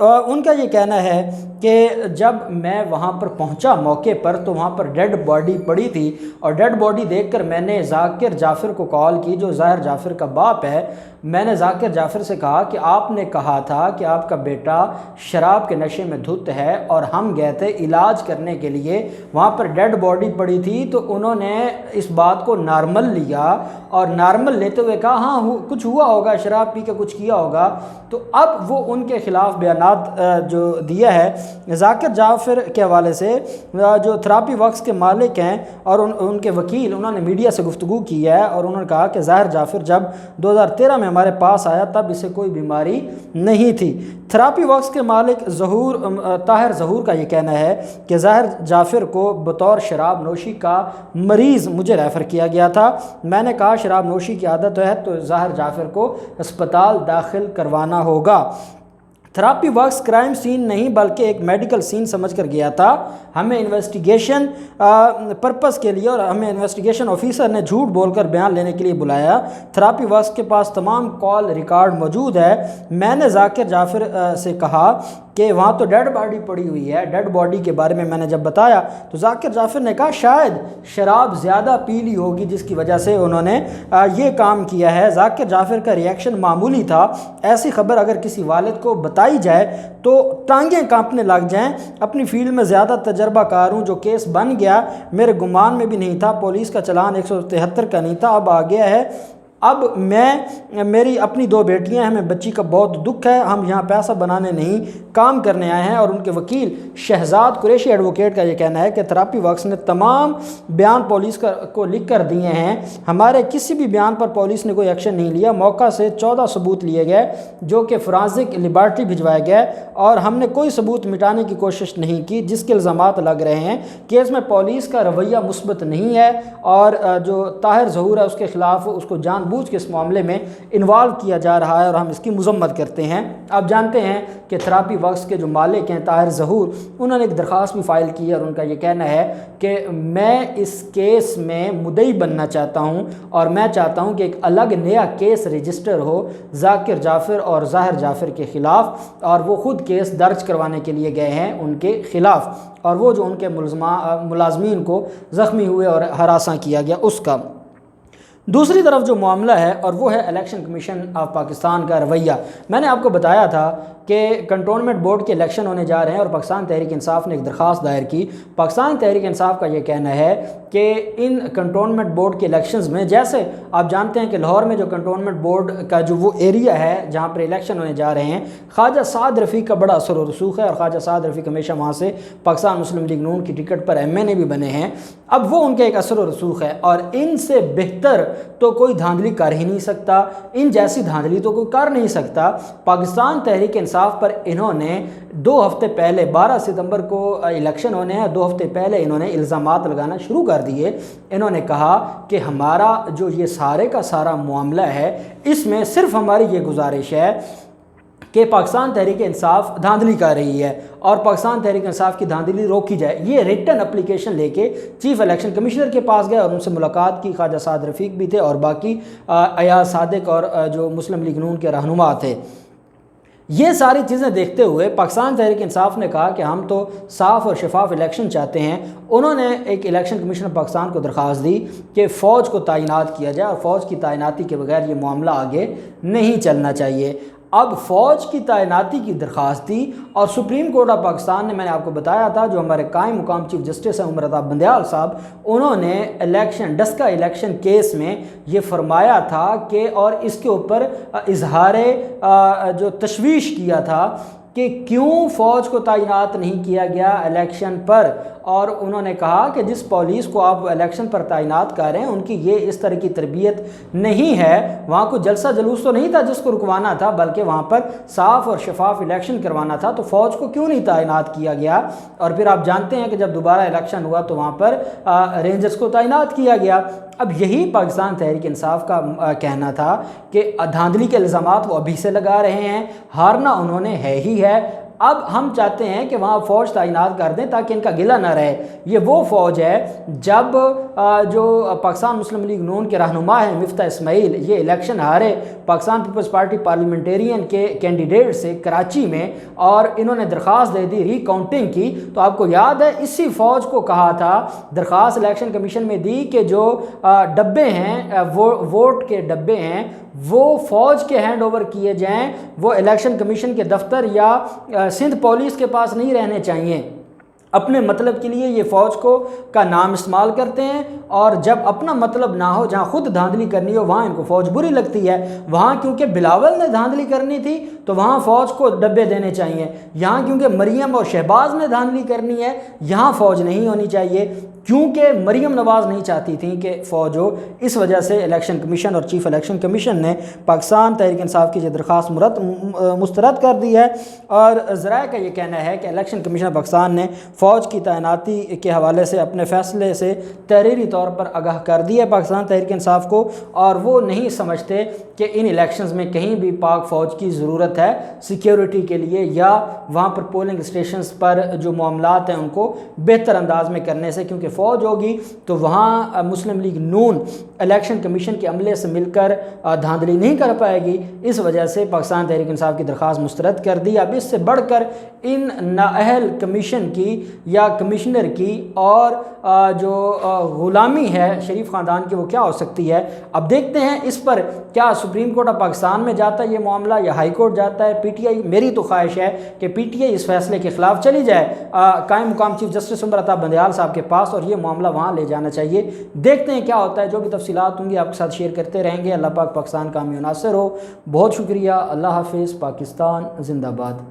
ان کا یہ کہنا ہے کہ جب میں وہاں پر پہنچا موقع پر تو وہاں پر ڈیڈ باڈی پڑی تھی، اور ڈیڈ باڈی دیکھ کر میں نے ذاکر جعفر کو کال کی جو ظاہر جعفر کا باپ ہے۔ میں نے ذاکر جعفر سے کہا کہ آپ نے کہا تھا کہ آپ کا بیٹا شراب کے نشے میں دھت ہے، اور ہم گئے تھے علاج کرنے کے لیے، وہاں پر ڈیڈ باڈی پڑی تھی، تو انہوں نے اس بات کو نارمل لیا، اور نارمل لیتے ہوئے کہا ہاں کچھ ہوا ہوگا، شراب پی کے کچھ کیا ہوگا۔ تو اب وہ ان کے خلاف بیانات جو دیا ہے ذاکر جعفر کے حوالے سے، جو تھراپی ورکس کے مالک ہیں اور ان کے وکیل، انہوں نے میڈیا سے گفتگو کی ہے، اور انہوں نے کہا کہ ظاہر جعفر جب 2013 میں ہمارے پاس آیا تب اسے کوئی بیماری نہیں تھی۔ تھراپی ورکس کے مالک طاہر ظہور کا یہ کہنا ہے کہ ظاہر جعفر کو بطور شراب نوشی کا مریض مجھے ریفر کیا گیا تھا، میں نے کہا شراب نوشی کی عادت ہے تو ظاہر جعفر کو اسپتال داخل کروانا ہوگا۔ تھراپی ورکس کرائم سین نہیں بلکہ ایک میڈیکل سین سمجھ کر گیا تھا، ہمیں انویسٹیگیشن پرپس کے لیے، اور ہمیں انویسٹیگیشن آفیسر نے جھوٹ بول کر بیان لینے کے لیے بلایا۔ تھراپی ورکس کے پاس تمام کال ریکارڈ موجود ہے۔ میں نے ذاکر جعفر سے کہا کہ وہاں تو ڈیڈ باڈی پڑی ہوئی ہے، ڈیڈ باڈی کے بارے میں نے جب بتایا تو ذاکر جعفر نے کہا شاید شراب زیادہ پی لی ہوگی جس کی وجہ سے انہوں نے یہ کام کیا ہے۔ ذاکر جعفر کا ریئیکشن معمولی تھا، ایسی خبر اگر کسی والد کو بتائی جائے تو ٹانگیں کانپنے لگ جائیں، اپنی فیلڈ میں زیادہ تجربہ کار ہوں، جو کیس بن گیا میرے گمان میں بھی نہیں تھا، پولیس کا چلان 173 کا نہیں تھا، اب آ گیا ہے۔ اب میری اپنی 2 بیٹیاں ہیں، ہمیں بچی کا بہت دکھ ہے، ہم یہاں پیسہ بنانے نہیں کام کرنے آئے ہیں۔ اور ان کے وکیل شہزاد قریشی ایڈوکیٹ کا یہ کہنا ہے کہ تھراپی ورکس نے تمام بیان پولیس کو لکھ کر دیے ہیں، ہمارے کسی بھی بیان پر پولیس نے کوئی ایکشن نہیں لیا، موقع سے 14 ثبوت لیے گئے جو کہ فرانزک لیبارٹری بھجوائے گئے، اور ہم نے کوئی ثبوت مٹانے کی کوشش نہیں کی جس کے الزامات لگ رہے ہیں۔ کیس میں پولیس کا رویہ مثبت نہیں ہے، اور جو طاہر ظہور ہے اس کے خلاف اس کو جان بوجھ کے اس معاملے میں انوالو کیا جا رہا ہے، اور ہم اس کی مذمت کرتے ہیں۔ آپ جانتے ہیں کہ تھراپی ورکس کے جو مالک ہیں طاہر ظہور، انہوں نے ایک درخواست بھی فائل کی ہے، اور ان کا یہ کہنا ہے کہ میں اس کیس میں مدعی بننا چاہتا ہوں، اور میں چاہتا ہوں کہ ایک الگ نیا کیس رجسٹر ہو ذاکر جعفر اور ظاہر جعفر کے خلاف، اور وہ خود کیس درج کروانے کے لیے گئے ہیں ان کے خلاف، اور وہ جو ان کے ملازمین کو زخمی ہوئے اور ہراساں کیا گیا اس کا۔ دوسری طرف جو معاملہ ہے اور وہ ہے الیکشن کمیشن آف پاکستان کا رویہ۔ میں نے آپ کو بتایا تھا کہ کنٹونمنٹ بورڈ کے الیکشن ہونے جا رہے ہیں، اور پاکستان تحریک انصاف نے ایک درخواست دائر کی۔ پاکستان تحریک انصاف کا یہ کہنا ہے کہ ان کنٹونمنٹ بورڈ کے الیکشنز میں، جیسے آپ جانتے ہیں کہ لاہور میں جو کنٹونمنٹ بورڈ کا جو وہ ایریا ہے جہاں پر الیکشن ہونے جا رہے ہیں، خواجہ سعد رفیق کا بڑا اثر و رسوخ ہے، اور خواجہ سعد رفیق ہمیشہ وہاں سے پاکستان مسلم لیگ نون کی ٹکٹ پر MNA بھی بنے ہیں۔ اب وہ ان کے ایک اثر و رسوخ ہے، اور ان سے بہتر تو کوئی دھاندلی کر ہی نہیں سکتا، ان جیسی دھاندلی تو کوئی کر نہیں سکتا۔ پاکستان تحریک انصاف پر انہوں نے 2 ہفتے پہلے 12 ستمبر کو الیکشن ہونے ہیں، 2 ہفتے پہلے انہوں نے الزامات لگانا شروع کر دیے۔ انہوں نے کہا کہ ہمارا جو یہ سارے کا سارا معاملہ ہے، اس میں صرف ہماری یہ گزارش ہے کہ پاکستان تحریک انصاف دھاندلی کر رہی ہے، اور پاکستان تحریک انصاف کی دھاندلی روکی جائے۔ یہ ریٹن اپلیکیشن لے کے چیف الیکشن کمشنر کے پاس گئے، اور ان سے ملاقات کی، خواجہ سعد رفیق بھی تھے اور باقی ایاز صادق اور جو مسلم لیگ نون کے رہنما تھے۔ یہ ساری چیزیں دیکھتے ہوئے پاکستان تحریک انصاف نے کہا کہ ہم تو صاف اور شفاف الیکشن چاہتے ہیں۔ انہوں نے ایک الیکشن کمیشنر پاکستان کو درخواست دی کہ فوج کو تعینات کیا جائے، اور فوج کی تعیناتی کے بغیر یہ معاملہ آگے نہیں چلنا چاہیے۔ اب فوج کی تعیناتی کی درخواست دی، اور سپریم کورٹ آف پاکستان نے، میں نے آپ کو بتایا تھا، جو ہمارے قائم مقام چیف جسٹس ہیں عمر عطا بندیال صاحب، انہوں نے ڈسکا الیکشن کیس میں یہ فرمایا تھا کہ، اور اس کے اوپر اظہار جو تشویش کیا تھا کہ کیوں فوج کو تعینات نہیں کیا گیا الیکشن پر، اور انہوں نے کہا کہ جس پولیس کو آپ الیکشن پر تعینات کر رہے ہیں ان کی یہ اس طرح کی تربیت نہیں ہے، وہاں کوئی جلسہ جلوس تو نہیں تھا جس کو رکوانا تھا، بلکہ وہاں پر صاف اور شفاف الیکشن کروانا تھا، تو فوج کو کیوں نہیں تعینات کیا گیا؟ اور پھر آپ جانتے ہیں کہ جب دوبارہ الیکشن ہوا تو وہاں پر رینجرز کو تعینات کیا گیا۔ اب یہی پاکستان تحریک انصاف کا کہنا تھا کہ دھاندلی کے الزامات وہ ابھی سے لگا رہے ہیں، ہارنا انہوں نے ہے ہی ہے۔ اب ہم چاہتے ہیں کہ وہاں فوج تعینات کر دیں تاکہ ان کا گلہ نہ رہے۔ یہ وہ فوج ہے جب جو پاکستان مسلم لیگ نون کے رہنما ہیں مفتاح اسماعیل، یہ الیکشن ہارے پاکستان پیپلز پارٹی پارلیمنٹیرین کے کینڈیڈیٹ سے کراچی میں، اور انہوں نے درخواست دے دی ری کاؤنٹنگ کی، تو آپ کو یاد ہے اسی فوج کو کہا تھا، درخواست الیکشن کمیشن میں دی کہ جو ڈبے ہیں ووٹ کے ڈبے ہیں وہ فوج کے ہینڈ اوور کیے جائیں، وہ الیکشن کمیشن کے دفتر یا سندھ پولیس کے پاس نہیں رہنے چاہیے۔ اپنے مطلب کے لیے یہ فوج کا نام استعمال کرتے ہیں، اور جب اپنا مطلب نہ ہو، جہاں خود دھاندلی کرنی ہو وہاں ان کو فوج بری لگتی ہے۔ وہاں کیونکہ بلاول نے دھاندلی کرنی تھی تو وہاں فوج کو ڈبے دینے چاہیے، یہاں کیونکہ مریم اور شہباز نے دھاندلی کرنی ہے یہاں فوج نہیں ہونی چاہیے، کیونکہ مریم نواز نہیں چاہتی تھیں کہ فوج ہو۔ اس وجہ سے الیکشن کمیشن اور چیف الیکشن کمیشن نے پاکستان تحریک انصاف کی یہ درخواست مسترد کر دی ہے، اور ذرائع کا یہ کہنا ہے کہ الیکشن کمیشن پاکستان نے فوج کی تعیناتی کے حوالے سے اپنے فیصلے سے تحریری طور پر آگاہ کر دیا ہے پاکستان تحریک انصاف کو، اور وہ نہیں سمجھتے کہ ان الیکشنز میں کہیں بھی پاک فوج کی ضرورت ہے سیکیورٹی کے لیے، یا وہاں پر پولنگ اسٹیشنز پر جو معاملات ہیں ان کو بہتر انداز میں کرنے سے، کیونکہ فوج ہوگی تو وہاں مسلم لیگ نون الیکشن کمیشن کے عملے سے مل کر دھاندلی نہیں کر پائے گی۔ اس وجہ سے پاکستان تحریک انصاف کی درخواست مسترد کر دی۔ اب اس سے بڑھ کر ان نااہل کمیشن کی یا کمشنر کی اور جو غلامی ہے شریف خاندان کی وہ کیا ہو سکتی ہے۔ اب دیکھتے ہیں اس پر کیا سپریم کورٹ آف پاکستان میں جاتا ہے یہ معاملہ یا ہائی کورٹ جاتا ہے۔ پی ٹی آئی، میری تو خواہش ہے کہ پی ٹی آئی اس فیصلے کے خلاف چلی جائے، قائم مقام چیف جسٹس عمر عطا بندیال صاحب کے پاس، اور یہ معاملہ وہاں لے جانا چاہیے۔ دیکھتے ہیں کیا ہوتا ہے، جو بھی تفصیلات ہوں گی آپ کے ساتھ شیئر کرتے رہیں گے۔ اللہ پاک پاکستان کامیاب ناصر ہو۔ بہت شکریہ، اللہ حافظ، پاکستان زندہ باد۔